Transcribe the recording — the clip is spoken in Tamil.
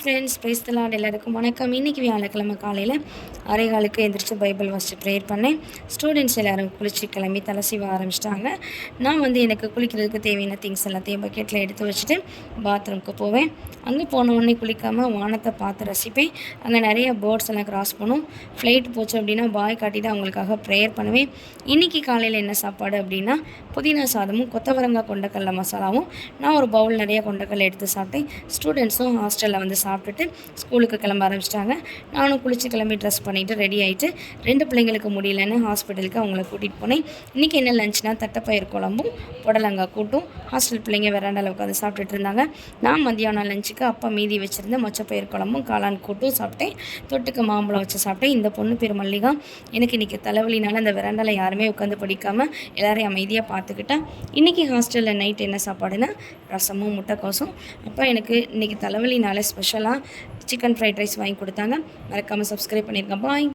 Friends, praise the Lord. எல்லாருக்கும் வணக்கம். இன்றைக்கி வியாழக்கிழமை காலையில் 6:15 எந்திரிச்சு பைபிள் வாசித்து ப்ரேயர் பண்ணேன். ஸ்டூடெண்ட்ஸ் எல்லோரும் குளிச்சு கிளம்பி தலை சீவ ஆரம்பிச்சிட்டாங்க. நான் எனக்கு குளிக்கிறதுக்கு தேவையான திங்ஸ் எல்லாத்தையும் பக்கெட்டில் எடுத்து வச்சுட்டு பாத்ரூமுக்கு போவேன். அங்கே போன உடனே குளிக்காமல் வானத்தை பார்த்து ரசிப்பேன். அங்கே நிறைய பேர்ட்ஸ் எல்லாம் கிராஸ் பண்ணும். ஃப்ளைட் போச்சு அப்படின்னா பாய் காட்டிட்டு அவங்களுக்காக ப்ரேயர் பண்ணுவேன். இன்றைக்கி காலையில் என்ன சாப்பாடு அப்படின்னா புதினா சாதமும் கொத்தவரங்காய் கொண்டக்கடலை மசாலாவும். நான் ஒரு பவுல் நிறைய கொண்டக்கடலை எடுத்து சாப்பிட்டேன். ஸ்டூடெண்ட்ஸும் ஹாஸ்டலில் சாப்பிட்டுட்டு ஸ்கூலுக்கு கிளம்ப ஆரம்பிச்சிட்டாங்க. நானும் குளித்து கிளம்பி ட்ரெஸ் பண்ணிவிட்டு ரெடி ஆகிட்டு 2 பிள்ளைங்களுக்கு முடியலன்னு ஹாஸ்பிட்டலுக்கு அவங்கள கூட்டிகிட்டு போனேன். இன்றைக்கி என்ன லஞ்ச்னால் தட்டைப்பயிர் குழம்பும் புடலங்காய் கூட்டும். ஹாஸ்டல் பிள்ளைங்க வெராண்டாவில் உட்காந்து சாப்பிட்டுட்டு இருந்தாங்க. நான் மதியானம் லஞ்சுக்கு அப்பா மீதி வச்சுருந்த மொச்சப்பயிர் குழம்பும் காளான் கூட்டும் சாப்பிட்டேன். தொட்டுக்கு மாம்பழம் வச்சு சாப்பிட்டேன். இந்த பொண்ணு பேர் மல்லிகா. எனக்கு இன்றைக்கி தலைவலினால அந்த வெராண்டாவில் யாருமே உட்காந்து படிக்காமல் எல்லாரையும் அமைதியாக பார்த்துக்கிட்டா. இன்றைக்கி ஹாஸ்டலில் நைட் என்ன சாப்பாடுன்னா ரசமும் முட்டைக்கோசும். அப்போ எனக்கு இன்றைக்கி தலைவலினால ஸ்பெஷலாக சிக்கன் ஃப்ரைட் ரைஸ் வாங்கி கொடுத்தாங்க. மறக்காமல் சப்ஸ்கிரைப் பண்ணியிருக்கேன். பாய்.